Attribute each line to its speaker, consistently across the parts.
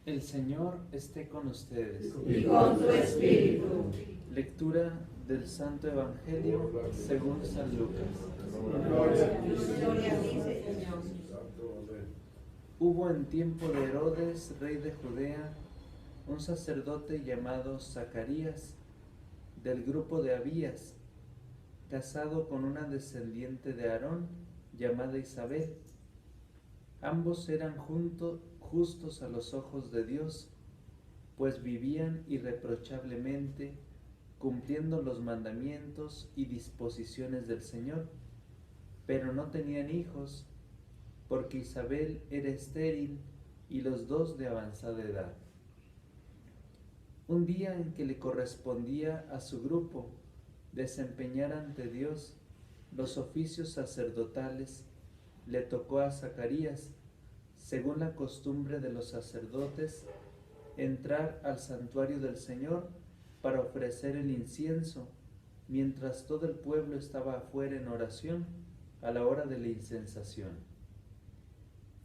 Speaker 1: El Señor esté con ustedes.
Speaker 2: Y con tu espíritu.
Speaker 1: Lectura del Santo Evangelio según San Lucas.
Speaker 2: Gloria a ti, Señor.
Speaker 1: Hubo en tiempo de Herodes, rey de Judea, un sacerdote llamado Zacarías, del grupo de Abías, casado con una descendiente de Aarón, llamada Isabel. Ambos eran justos a los ojos de Dios, pues vivían irreprochablemente, cumpliendo los mandamientos y disposiciones del Señor, pero no tenían hijos, porque Isabel era estéril y los dos de avanzada edad. Un día en que le correspondía a su grupo desempeñar ante Dios los oficios sacerdotales, le tocó a Zacarías, según la costumbre de los sacerdotes, entrar al santuario del Señor para ofrecer el incienso, mientras todo el pueblo estaba afuera en oración a la hora de la incensación.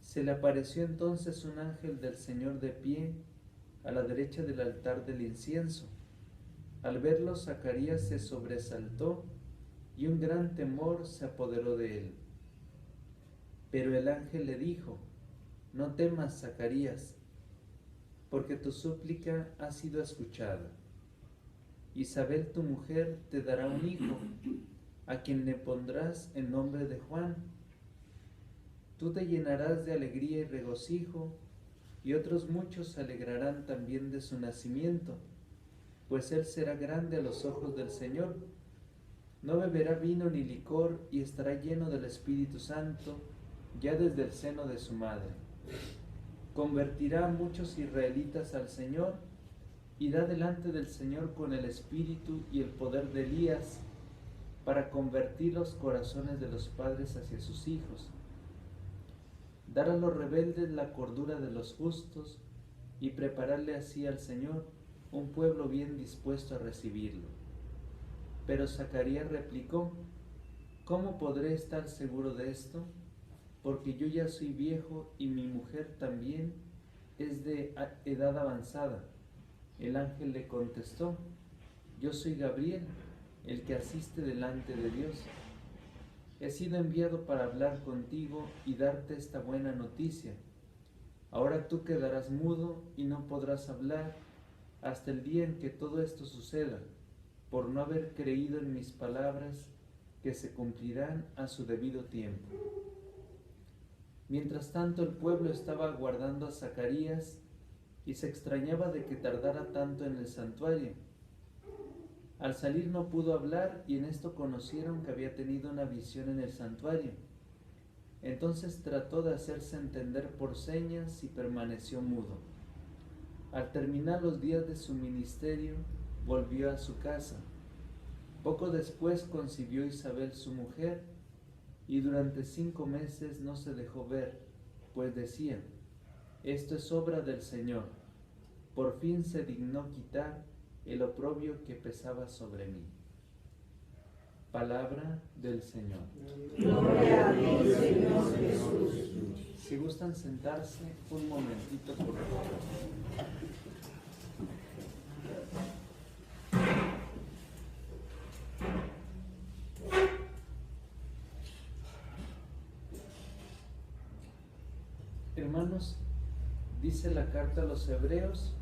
Speaker 1: Se le apareció entonces un ángel del Señor de pie a la derecha del altar del incienso. Al verlo, Zacarías se sobresaltó y un gran temor se apoderó de él. Pero el ángel le dijo: no temas, Zacarías, porque tu súplica ha sido escuchada. Isabel, tu mujer, te dará un hijo, a quien le pondrás el nombre de Juan. Tú te llenarás de alegría y regocijo, y otros muchos se alegrarán también de su nacimiento, pues él será grande a los ojos del Señor. No beberá vino ni licor, y estará lleno del Espíritu Santo ya desde el seno de su madre. Convertirá a muchos israelitas al Señor, irá delante del Señor con el espíritu y el poder de Elías, para convertir los corazones de los padres hacia sus hijos, dar a los rebeldes la cordura de los justos, y prepararle así al Señor un pueblo bien dispuesto a recibirlo. Pero Zacarías replicó: ¿cómo podré estar seguro de esto? Porque yo ya soy viejo y mi mujer también es de edad avanzada. El ángel le contestó: yo soy Gabriel, el que asiste delante de Dios. He sido enviado para hablar contigo y darte esta buena noticia. Ahora tú quedarás mudo y no podrás hablar hasta el día en que todo esto suceda, por no haber creído en mis palabras, que se cumplirán a su debido tiempo. Mientras tanto, el pueblo estaba aguardando a Zacarías y se extrañaba de que tardara tanto en el santuario. Al salir no pudo hablar, y en esto conocieron que había tenido una visión en el santuario. Entonces trató de hacerse entender por señas y permaneció mudo. Al terminar los días de su ministerio, volvió a su casa. Poco después concibió Isabel, su mujer, y durante 5 meses no se dejó ver, pues decía: esto es obra del Señor. Por fin se dignó quitar el oprobio que pesaba sobre mí. Palabra del Señor.
Speaker 2: Gloria a ti, Señor Jesús.
Speaker 1: Si gustan sentarse un momentito, por favor. Hermanos, dice la carta a los Hebreos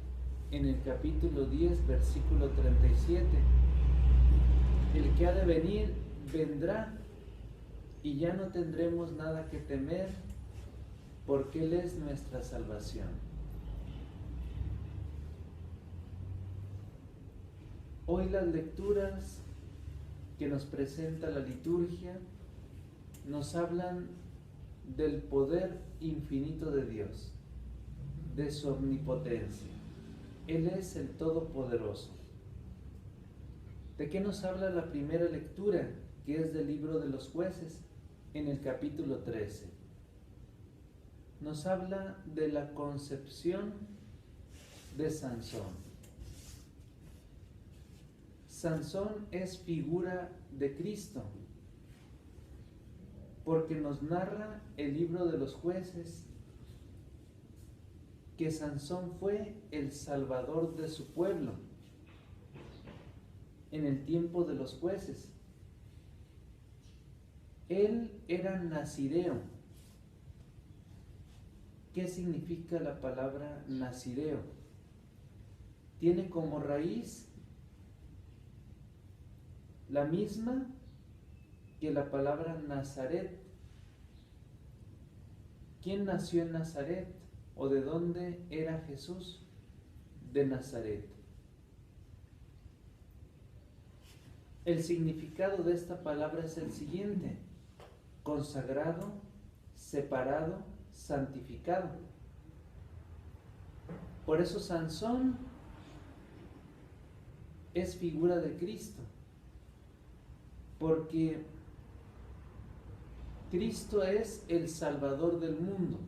Speaker 1: en el capítulo 10, versículo 37: el que ha de venir, vendrá, y ya no tendremos nada que temer, porque Él es nuestra salvación. Hoy las lecturas que nos presenta la liturgia nos hablan del poder infinito de Dios, de su omnipotencia. Él es el Todopoderoso. ¿De qué nos habla la primera lectura, que es del libro de los Jueces, en el capítulo 13? Nos habla de la concepción de Sansón. Sansón es figura de Cristo, porque nos narra el libro de los Jueces que Sansón fue el salvador de su pueblo en el tiempo de los jueces. Él era nazireo. ¿Qué significa la palabra nazireo? Tiene como raíz la misma que la palabra Nazaret. ¿Quién nació en Nazaret? ¿O de dónde era Jesús? De Nazaret. El significado de esta palabra es el siguiente: consagrado, separado, santificado. Por eso Sansón es figura de Cristo, porque Cristo es el Salvador del mundo.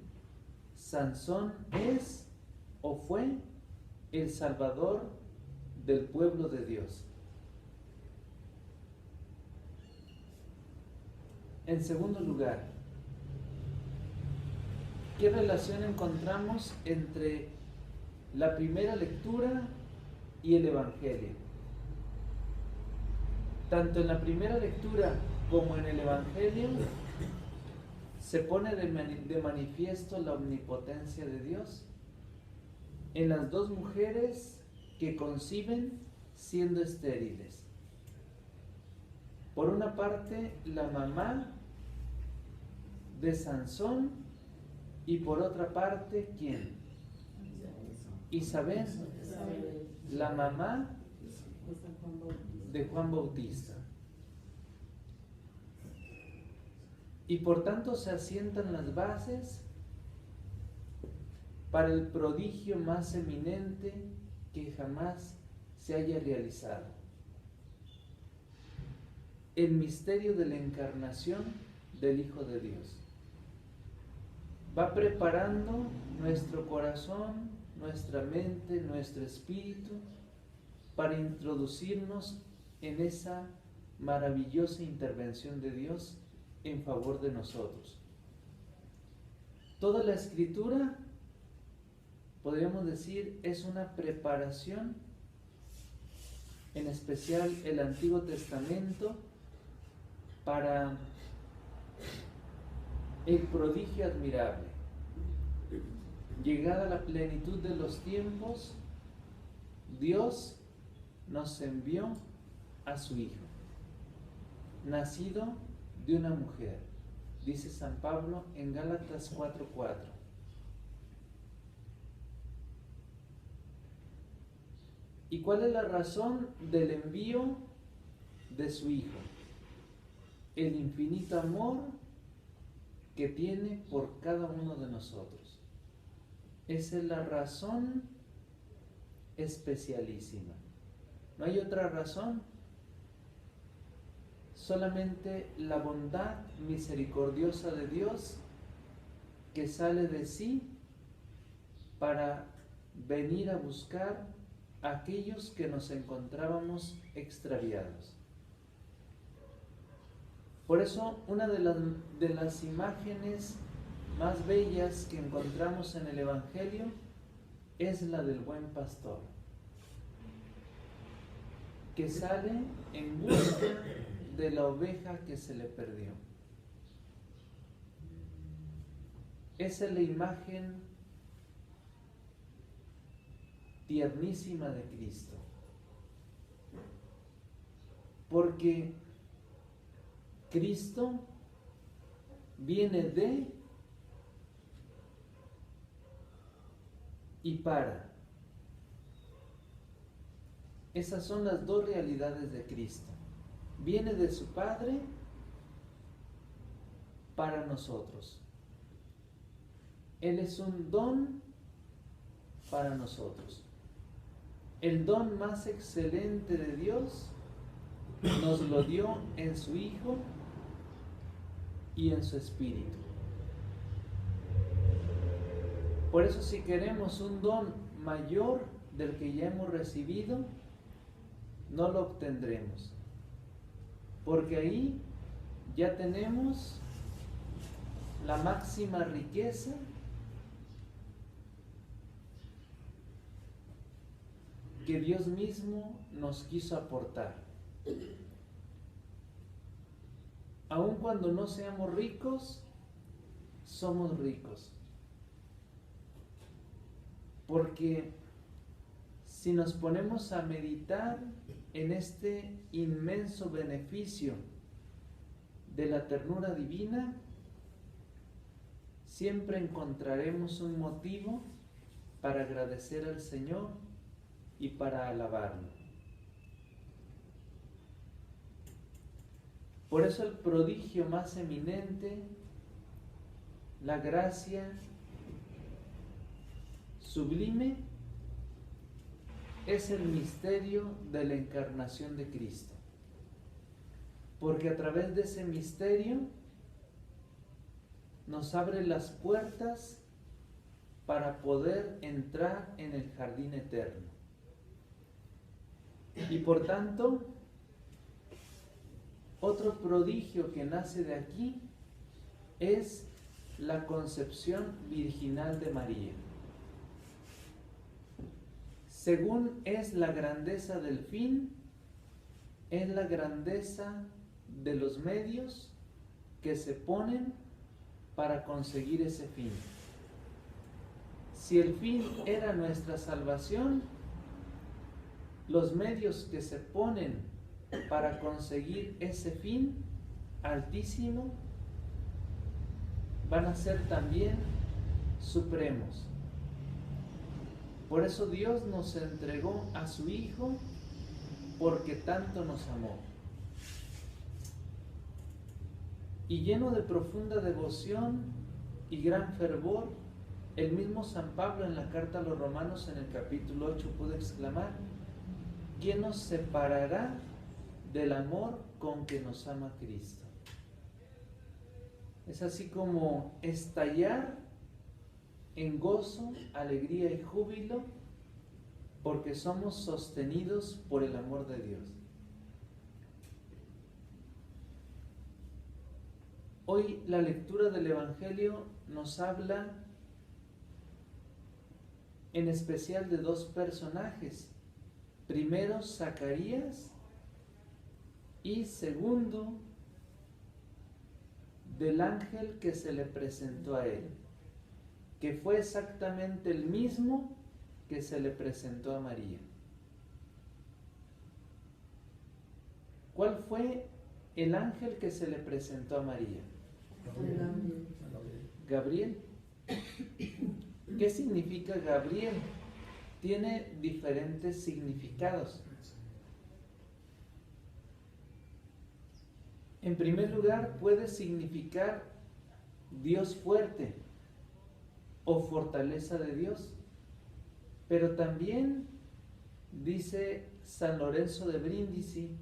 Speaker 1: Sansón es o fue el Salvador del pueblo de Dios. En segundo lugar, ¿qué relación encontramos entre la primera lectura y el Evangelio? Tanto en la primera lectura como en el Evangelio se pone de manifiesto la omnipotencia de Dios en las dos mujeres que conciben siendo estériles. Por una parte, la mamá de Sansón, y por otra parte, ¿quién? Isabel, la mamá de Juan Bautista. Y por tanto se asientan las bases para el prodigio más eminente que jamás se haya realizado: el misterio de la encarnación del Hijo de Dios. Va preparando nuestro corazón, nuestra mente, nuestro espíritu para introducirnos en esa maravillosa intervención de Dios en favor de nosotros. Toda la Escritura, podríamos decir, es una preparación, en especial el Antiguo Testamento, para el prodigio admirable. Llegada la plenitud de los tiempos, Dios nos envió a su Hijo, nacido de una mujer, dice San Pablo en Gálatas 4:4. ¿Y cuál es la razón del envío de su Hijo? El infinito amor que tiene por cada uno de nosotros. Esa es la razón especialísima. No hay otra razón. Solamente la bondad misericordiosa de Dios, que sale de sí para venir a buscar a aquellos que nos encontrábamos extraviados. Por eso, una de las imágenes más bellas que encontramos en el Evangelio es la del buen pastor, que sale en busca de la oveja que se le perdió. Esa es la imagen tiernísima de Cristo, porque Cristo viene de y para. Esas son las dos realidades de Cristo. Viene de su Padre para nosotros. Él es un don para nosotros. El don más excelente de Dios nos lo dio en su Hijo y en su Espíritu. Por eso, si queremos un don mayor del que ya hemos recibido, no lo obtendremos, porque ahí ya tenemos la máxima riqueza que Dios mismo nos quiso aportar. Aun cuando no seamos ricos, somos ricos. Porque si nos ponemos a meditar en este inmenso beneficio de la ternura divina, siempre encontraremos un motivo para agradecer al Señor y para alabarlo. Por eso el prodigio más eminente, la gracia sublime, es el misterio de la encarnación de Cristo. Porque a través de ese misterio nos abre las puertas para poder entrar en el jardín eterno. Y por tanto, otro prodigio que nace de aquí es la concepción virginal de María. Según es la grandeza del fin, es la grandeza de los medios que se ponen para conseguir ese fin. Si el fin era nuestra salvación, los medios que se ponen para conseguir ese fin altísimo van a ser también supremos. Por eso Dios nos entregó a su Hijo, porque tanto nos amó. Y lleno de profunda devoción y gran fervor, el mismo San Pablo en la carta a los Romanos en el capítulo 8 pudo exclamar: ¿quién nos separará del amor con que nos ama Cristo? Es así como estallar en gozo, alegría y júbilo, porque somos sostenidos por el amor de Dios. Hoy la lectura del Evangelio nos habla en especial de dos personajes. Primero, Zacarías, y segundo, del ángel que se le presentó a él, que fue exactamente el mismo que se le presentó a María. ¿Cuál fue el ángel que se le presentó a María? Gabriel. ¿Qué significa Gabriel? Tiene diferentes significados. En primer lugar, puede significar Dios fuerte o fortaleza de Dios, pero también dice San Lorenzo de Brindisi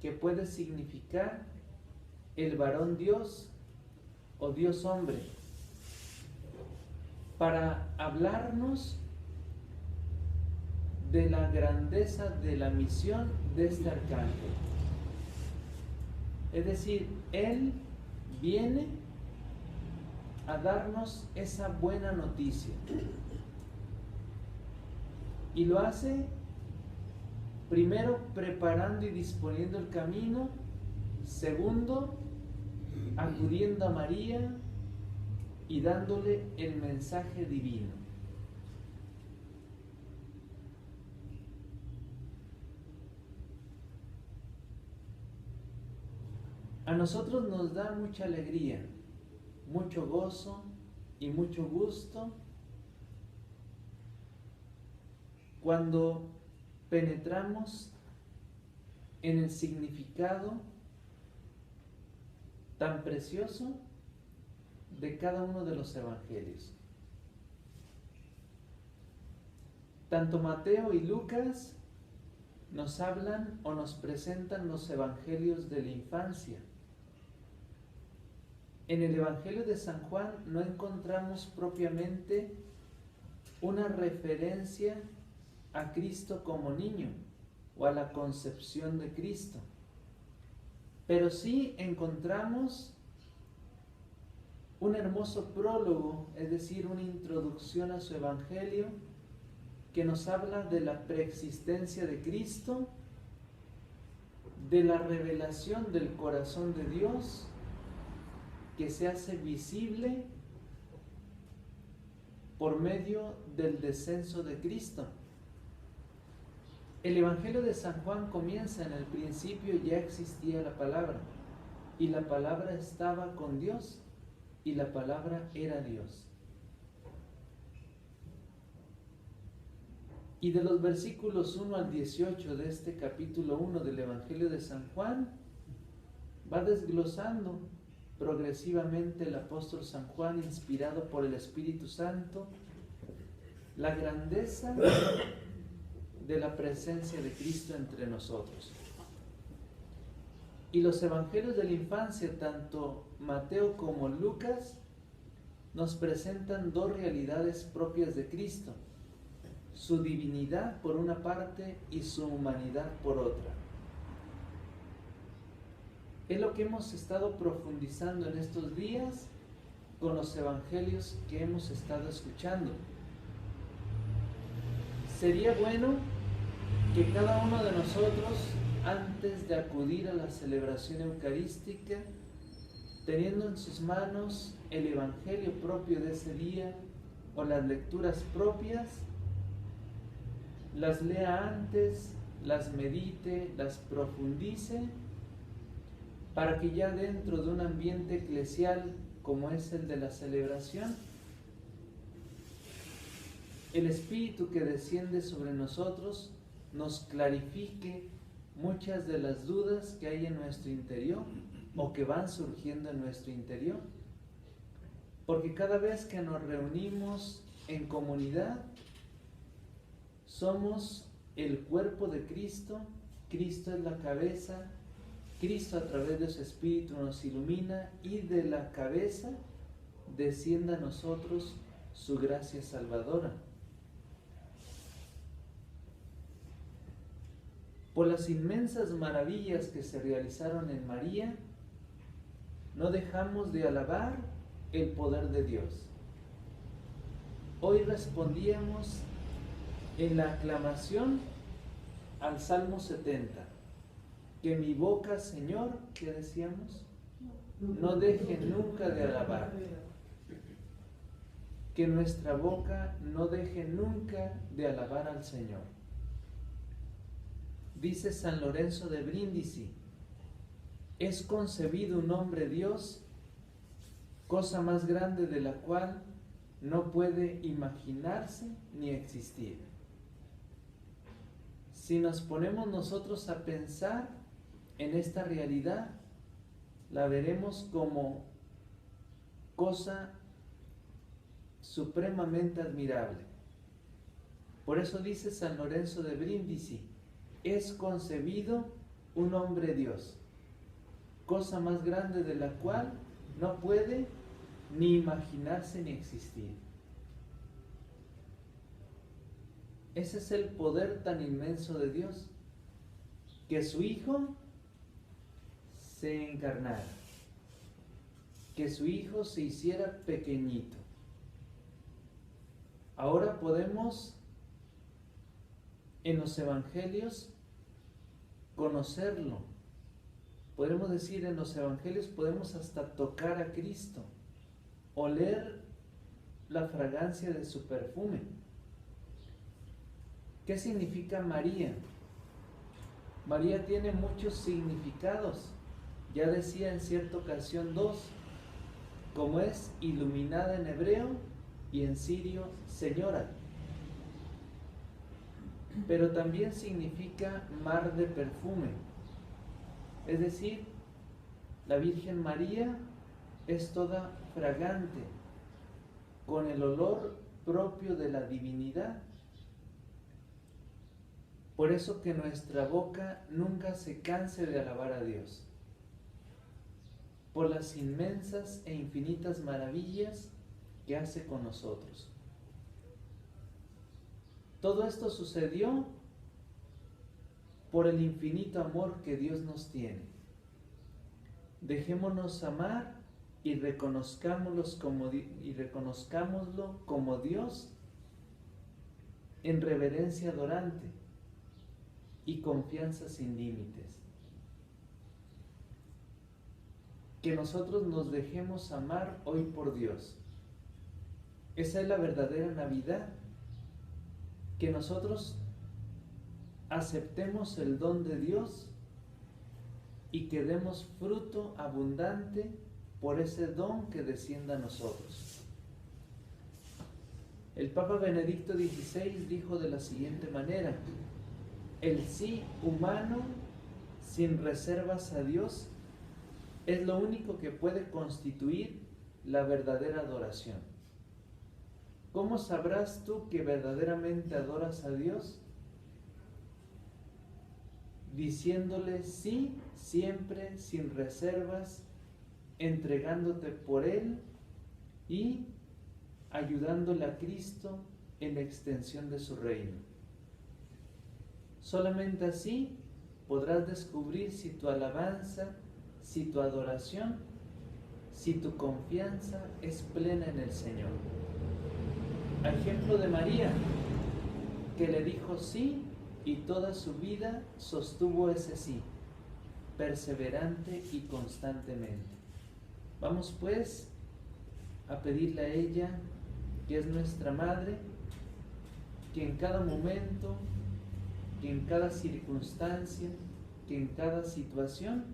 Speaker 1: que puede significar el varón Dios o Dios hombre, para hablarnos de la grandeza de la misión de este arcángel. Es decir, él viene a darnos esa buena noticia. Y lo hace primero preparando y disponiendo el camino, segundo acudiendo a María y dándole el mensaje divino. A nosotros nos da mucha alegría, mucho gozo y mucho gusto cuando penetramos en el significado tan precioso de cada uno de los evangelios. Tanto Mateo y Lucas nos hablan o nos presentan los evangelios de la infancia. En el Evangelio de San Juan no encontramos propiamente una referencia a Cristo como niño o a la concepción de Cristo, pero sí encontramos un hermoso prólogo, es decir, una introducción a su Evangelio, que nos habla de la preexistencia de Cristo, de la revelación del corazón de Dios, que se hace visible por medio del descenso de Cristo. El Evangelio de San Juan comienza: en el principio ya existía la palabra, y la palabra estaba con Dios, y la palabra era Dios. Y de los versículos 1 al 18 de este capítulo 1 del Evangelio de San Juan, va desglosando progresivamente el apóstol San Juan, inspirado por el Espíritu Santo, la grandeza de la presencia de Cristo entre nosotros. Y los evangelios de la infancia, tanto Mateo como Lucas, nos presentan dos realidades propias de Cristo: su divinidad por una parte y su humanidad por otra. Es lo que hemos estado profundizando en estos días con los evangelios que hemos estado escuchando. Sería bueno que cada uno de nosotros, antes de acudir a la celebración eucarística, teniendo en sus manos el evangelio propio de ese día o las lecturas propias, las lea antes, las medite, las profundice, para que ya dentro de un ambiente eclesial como es el de la celebración, el Espíritu que desciende sobre nosotros nos clarifique muchas de las dudas que hay en nuestro interior o que van surgiendo en nuestro interior. Porque cada vez que nos reunimos en comunidad, somos el cuerpo de Cristo, Cristo es la cabeza, Cristo a través de su Espíritu nos ilumina, y de la cabeza descienda a nosotros su gracia salvadora. Por las inmensas maravillas que se realizaron en María, no dejamos de alabar el poder de Dios. Hoy respondíamos en la aclamación al Salmo 70, que mi boca, Señor, ¿qué decíamos? No deje nunca de alabar. Que nuestra boca no deje nunca de alabar al Señor. Dice San Lorenzo de Brindisi: es concebido un hombre Dios, cosa más grande de la cual no puede imaginarse ni existir. Si nos ponemos nosotros a pensar en esta realidad, la veremos como cosa supremamente admirable. Por eso dice San Lorenzo de Brindisi: es concebido un hombre Dios, cosa más grande de la cual no puede ni imaginarse ni existir. Ese es el poder tan inmenso de Dios, que su Hijo se encarnara, que su Hijo se hiciera pequeñito. Ahora podemos en los evangelios conocerlo. Podemos decir, en los evangelios podemos hasta tocar a Cristo, oler la fragancia de su perfume. ¿Qué significa María? María tiene muchos significados. Ya decía en cierta ocasión dos, como es iluminada en hebreo y en sirio señora. Pero también significa mar de perfume. Es decir, la Virgen María es toda fragante, con el olor propio de la divinidad. Por eso que nuestra boca nunca se canse de alabar a Dios, por las inmensas e infinitas maravillas que hace con nosotros. Todo esto sucedió por el infinito amor que Dios nos tiene. Dejémonos amar y reconozcámoslo como Dios, en reverencia adorante y confianza sin límites. Que nosotros nos dejemos amar hoy por Dios. Esa es la verdadera Navidad. Que nosotros aceptemos el don de Dios y que demos fruto abundante por ese don que descienda a nosotros. El Papa Benedicto XVI dijo de la siguiente manera: el sí humano sin reservas a Dios es lo único que puede constituir la verdadera adoración. ¿Cómo sabrás tú que verdaderamente adoras a Dios? Diciéndole sí siempre, sin reservas, entregándote por Él y ayudándole a Cristo en la extensión de su reino. Solamente así podrás descubrir si tu alabanza, si tu adoración, si tu confianza es plena en el Señor. A ejemplo de María, que le dijo sí y toda su vida sostuvo ese sí, perseverante y constantemente. Vamos pues a pedirle a ella, que es nuestra Madre, que en cada momento, que en cada circunstancia, que en cada situación,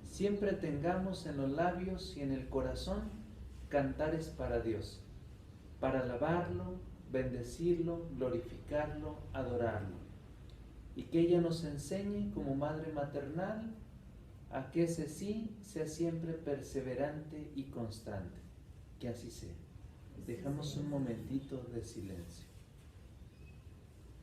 Speaker 1: siempre tengamos en los labios y en el corazón cantares para Dios, para alabarlo, bendecirlo, glorificarlo, adorarlo. Y que ella nos enseñe como Madre maternal a que ese sí sea siempre perseverante y constante. Que así sea. Dejamos un momentito de silencio.